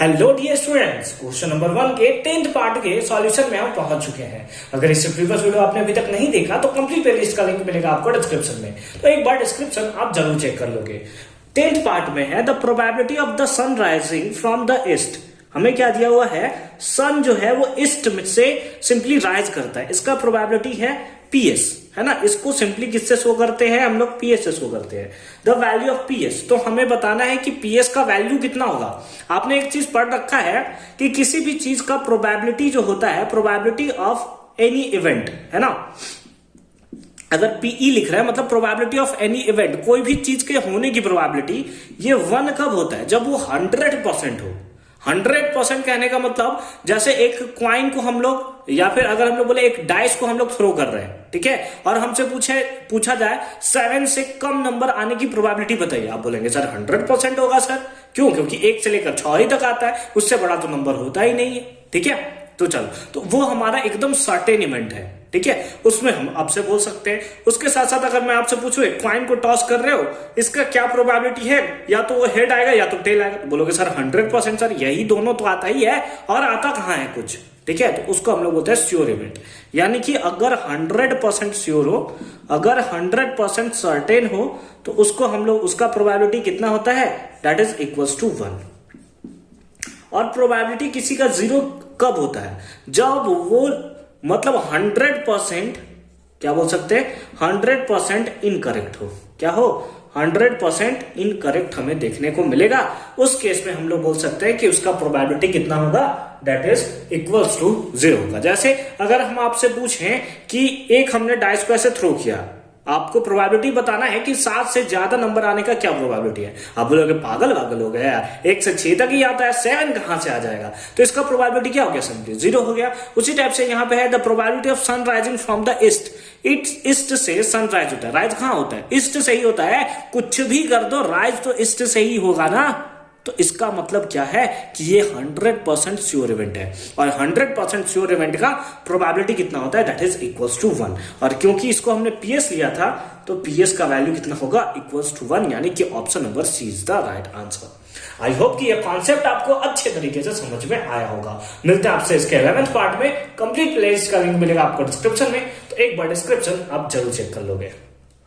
Hello dear students, question number 1 के 10th part के solution में हम पहुंच चुके हैं। अगर इससे प्रीवियस वीडियो आपने अभी तक नहीं देखा तो कंप्लीट प्लेलिस्ट का लिंक मिलेगा आपको डिस्क्रिप्शन में, तो एक बार डिस्क्रिप्शन आप जरूर चेक कर लोगे। 10th पार्ट में है the probability of the sun rising from the east. हमें क्या दिया हुआ है, सन जो है वो ईस्ट से सिंपली राइज करता है, इसका प्रोबेबिलिटी है पीएस, है ना। इसको सिंपली किससे शो करते हैं हम लोग, पीएस से शो करते हैं। द वैल्यू ऑफ पीएस, तो हमें बताना है कि पीएस का वैल्यू कितना होगा। आपने एक चीज पढ़ रखा है कि किसी भी चीज का प्रोबेबिलिटी जो होता है, प्रोबेबिलिटी ऑफ एनी इवेंट, है ना। अगर पीई लिख रहा है मतलब प्रोबेबिलिटी ऑफ एनी इवेंट, कोई भी चीज के होने की प्रोबेबिलिटी, ये 1 कब होता है, जब वो 100% हो। 100% कहने का मतलब जैसे एक क्वाइन को हम लोग, या फिर अगर हम लोग बोले एक डाइस को हम लोग थ्रो कर रहे हैं, ठीक है, और हमसे पूछा जाए 7 से कम नंबर आने की प्रोबेबिलिटी बताइए, आप बोलेंगे सर 100% होगा सर। क्यों? क्योंकि 1 से लेकर 6 ही तक आता है, उससे बड़ा तो नंबर होता ही नहीं है, ठीक है। तो चलो, तो वो हमारा एकदम सर्टेन इवेंट है, ठीक है, उसमें हम आपसे बोल सकते हैं। उसके साथ साथ अगर मैं आपसे पूछूं एक क्वाइन को टॉस कर रहे हो, इसका क्या प्रोबेबिलिटी है, या तो वो हेड आएगा या तो टेल आएगा, तो बोलोगे सर 100% सर, यही दोनों तो आता ही है, और आता कहां है कुछ, ठीक है। तो उसको हम लोग बोलते हैं श्योर इवेंट। यानी कि अगर 100% श्योर हो, अगर 100% सर्टेन हो, तो उसको हम लोग, उसका प्रोबेबिलिटी कितना होता है, दैट इज इक्वल्स टू 1। और प्रोबेबिलिटी किसी का 0 कब होता है, जब वो मतलब 100%, क्या बोल सकते हैं, 100% इनकरेक्ट हो। क्या हो, 100% इनकरेक्ट हमें देखने को मिलेगा। उस केस में हम लोग बोल सकते हैं कि उसका प्रोबेबिलिटी कितना होगा, दैट इज इक्वल्स टू 0 होगा। जैसे अगर हम आपसे पूछें कि एक हमने डाइस को ऐसे थ्रो किया, आपको प्रोबेबिलिटी बताना है कि 7 से ज्यादा नंबर आने का क्या प्रोबेबिलिटी है। आप बोलोगे पागल हो गया यार, 1 से 6 तक ही आता है, 7 कहां से आ जाएगा। तो इसका प्रोबेबिलिटी क्या हो गया, सिंपली 0 हो गया। उसी टाइप से यहां पे है the probability of sun rising from the east. East से सनराइज होता है, राइज कहां होता है, ईस्ट से ही होता है। कुछ भी कर दो, राइज तो ईस्ट से ही होगा ना। तो इसका मतलब क्या है कि ये 100% श्योर इवेंट है, और 100% श्योर इवेंट का प्रोबेबिलिटी कितना होता है, दैट इज इक्वल्स टू 1। और क्योंकि इसको हमने पीएस लिया था, तो पीएस का वैल्यू कितना होगा, इक्वल्स टू 1, यानी कि option number C is the right answer. I hope कि ये कॉन्सेप्ट आपको अच्छे तरीके से समझ में आया होगा। मिलते हैं आपसे इसके 11th पार्ट में। कंप्लीट प्लेलिस्ट का लिंक मिलेगा आपको डिस्क्रिप्शन में, तो एक बार डिस्क्रिप्शन आप जरूर चेक कर लोगे।